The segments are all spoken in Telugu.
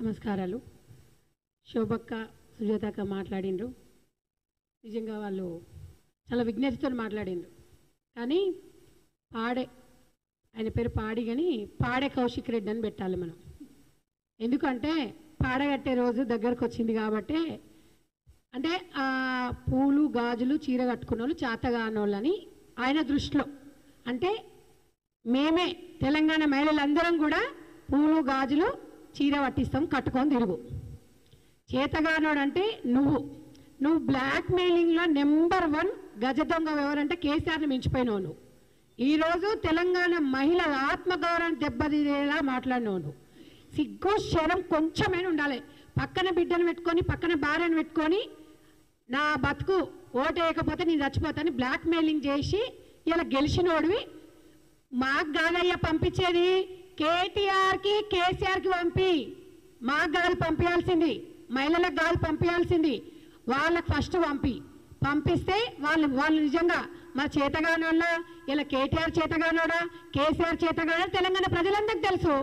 నమస్కారాలు. శోభక్క సుజాతక్క మాట్లాడిండ్రు. నిజంగా వాళ్ళు చాలా విజ్ఞతతో మాట్లాడిండ్రు. కానీ ఆయన పేరు పాడి కానీ పాడే కౌశిక్ రెడ్డి అని పెట్టాలి మనం. ఎందుకంటే పాడగట్టే రోజు దగ్గరకు వచ్చింది కాబట్టి, అంటే ఆ పూలు గాజులు చీర కట్టుకున్న వాళ్ళు చేతగానోళ్ళని ఆయన దృష్టిలో, అంటే మేమే తెలంగాణ మహిళలందరం కూడా పూలు గాజులు చీర పట్టిస్తాం, కట్టుకొని తిరుగు. చేతగానోడు అంటే నువ్వు బ్లాక్ మెయిలింగ్లో నెంబర్ 1 గజ దొంగ ఎవరంటే కేసీఆర్ని మించిపోయినావు నువ్వు. ఈరోజు తెలంగాణ మహిళల ఆత్మగౌరవం దెబ్బతీసేలా మాట్లాడినావు నువ్వు. సిగ్గు శరం కొంచెమైనా ఉండాలి. పక్కన బిడ్డను పెట్టుకొని, పక్కన భార్యను పెట్టుకొని, నా బతుకు ఓటేయకపోతే నేను చచ్చిపోతాను బ్లాక్ మెయిలింగ్ చేసి ఇలా గెలిచినోడివి. మాకు కాదయ్యా పంపించేది, కేటీఆర్కి కేసీఆర్కి మాకు కాదు పంపించాల్సింది, మహిళలకు కాదు పంపించాల్సింది, వాళ్ళకి ఫస్ట్ పంపిస్తే వాళ్ళు నిజంగా మా చేతగానోళ్ళ, ఇలా కేటీఆర్ చేతగానోడా కేసీఆర్ చేతగానో తెలంగాణ ప్రజలందరికీ తెలుసు.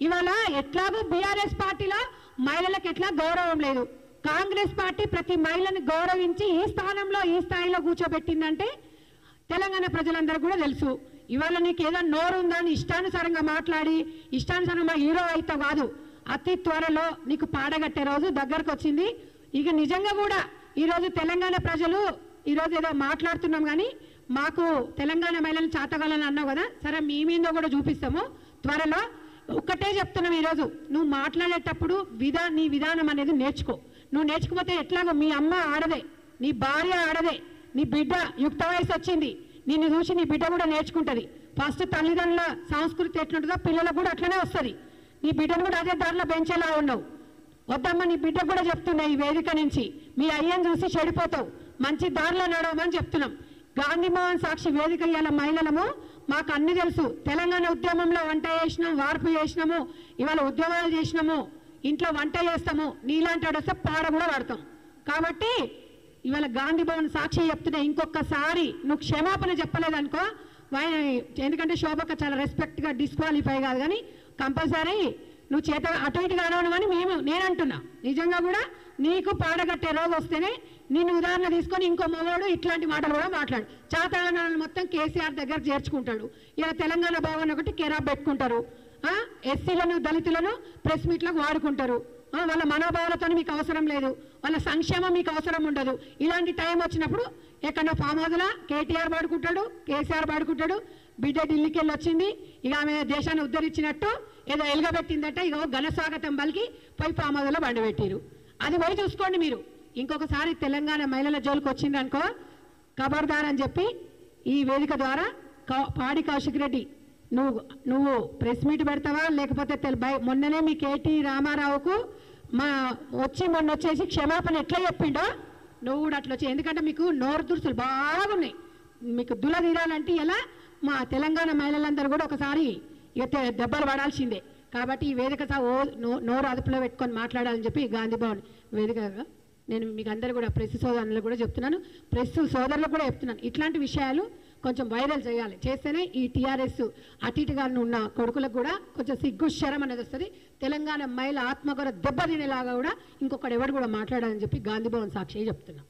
ఇవాళ ఎట్లాగో బీఆర్ఎస్ పార్టీలో మహిళలకు ఎట్లా గౌరవం లేదు, కాంగ్రెస్ పార్టీ ప్రతి మహిళని గౌరవించి ఈ స్థాయిలో కూర్చోబెట్టిందంటే తెలంగాణ ప్రజలందరూ కూడా తెలుసు. ఇవాళ నీకు ఏదో నోరు ఉందా అని ఇష్టానుసారంగా మాట్లాడి ఇష్టానుసారంగా హీరో అయితే కాదు. అతి త్వరలో నీకు పాడగట్టే రోజు దగ్గరకు వచ్చింది. ఇక నిజంగా కూడా ఈరోజు తెలంగాణ ప్రజలు ఈరోజు ఏదో మాట్లాడుతున్నాం కానీ మాకు తెలంగాణ మహిళలను చాతగాలని అన్నావు కదా, సరే మీ మీద కూడా చూపిస్తాము త్వరలో. ఒక్కటే చెప్తున్నాం, ఈరోజు నువ్వు మాట్లాడేటప్పుడు నీ విధానం అనేది నేర్చుకో. నువ్వు నేర్చుకోకపోతే ఎట్లాగో మీ అమ్మ ఆడదే, నీ భార్య ఆడదే, నీ బిడ్డ యుక్త వయసు వచ్చింది, నిన్ను చూసి నీ బిడ్డ కూడా నేర్చుకుంటుంది. ఫస్ట్ తల్లిదండ్రుల సంస్కృతి ఎట్లుంటుందో పిల్లలకు కూడా అట్లనే వస్తుంది. నీ బిడ్డను కూడా అదే దారిలో పెంచేలా ఉన్నావు. వద్దమ్మ, నీ బిడ్డ కూడా చెప్తున్నా ఈ వేదిక నుంచి, మీ అయ్యను చూసి చెడిపోతావు, మంచి దారిలో నడవమని చెప్తున్నాం. గాంధీ భవన్ సాక్షి వేదిక ఇవాళ మహిళలము మాకు అన్ని తెలుసు. తెలంగాణ ఉద్యమంలో వంట చేసినాము, వార్పు చేసినాము, ఇవాళ ఉద్యమాలు చేసినాము, ఇంట్లో వంట చేస్తాము, నీలాంటి వస్తే పాడ కూడా వాడతాం. కాబట్టి ఇవాళ గాంధీ భవన్ సాక్షి చెప్తున్నా, ఇంకొకసారి నువ్వు క్షమాపణ చెప్పలేదనుకో, ఎందుకంటే శోభక్క చాలా రెస్పెక్ట్గా డిస్క్వాలిఫై కాదు, కానీ కంపల్సరీ నువ్వు చేత అటు ఇటు కానవను అని నేను అంటున్నా. నిజంగా కూడా నీకు పాడగట్టే రోజు వస్తేనే నిన్ను ఉదాహరణ తీసుకొని ఇంకో మగవాడు ఇట్లాంటి మాటలు కూడా మాట్లాడు. చాతగానాలను మొత్తం కేసీఆర్ దగ్గర చేర్చుకుంటాడు. ఇలా తెలంగాణ భవన్ ఒకటి కేరాప్ పెట్టుకుంటారు. ఎస్సీలను దళితులను ప్రెస్ మీట్లకు వాడుకుంటారు. వాళ్ళ మనోభావాలతో మీకు అవసరం లేదు, వాళ్ళ సంక్షేమం మీకు అవసరం ఉండదు. ఇలాంటి టైం వచ్చినప్పుడు ఎక్కడో ఫామ్ హౌస్లో కేటీఆర్ వాడుకుంటాడు, కేసీఆర్ వాడుకుంటాడు. బిడ్డ ఢిల్లీకి వెళ్ళి వచ్చింది, ఇక ఆమె దేశాన్ని ఉద్ధరించినట్టు ఏదో ఎలుగబెట్టిందట, ఇక ఘన స్వాగతం పలికి పోయి ఫామ్ హౌస్లో బండి పెట్టిరు. అది పోయి చూసుకోండి మీరు. ఇంకొకసారి తెలంగాణ మహిళల జోలికి వచ్చిందనుకో ఖబర్దార్ అని చెప్పి ఈ వేదిక ద్వారా పాడి కౌశిక్ రెడ్డి, నువ్వు ప్రెస్ మీట్ పెడతావా లేకపోతే మొన్ననే మీ కేటీ రామారావుకు మొన్న వచ్చేసి క్షమాపణ ఎట్లా చెప్పిండో నువ్వు కూడా అట్లా వచ్చి, ఎందుకంటే మీకు నోరు దురుసులు బాగున్నాయి, మీకు దుల తీరాలంటే ఇలా మా తెలంగాణ మహిళలందరూ కూడా ఒకసారి దెబ్బలు పడాల్సిందే. కాబట్టి ఈ వేదిక నోరు అదుపులో పెట్టుకొని మాట్లాడాలని చెప్పి గాంధీ భవన్ వేదికగా నేను మీకు అందరూ కూడా ప్రెస్ సోదరులకు కూడా చెప్తున్నాను, ప్రెస్ సోదరులకు కూడా చెప్తున్నాను, ఇట్లాంటి విషయాలు కొంచెం వైరల్ చేయాలి. చేస్తేనే ఈ టీఆర్ఎస్ అటు ఇటుగా ఉన్న కొడుకులకు కూడా కొంచెం సిగ్గు శరం అనేది వస్తుంది. తెలంగాణ మహిళ ఆత్మగౌరవ దెబ్బతినేలాగా కూడా ఇంకొకడు ఎవరు కూడా మాట్లాడాలని చెప్పి గాంధీ భవన్ సాక్షి చెప్తున్నాను.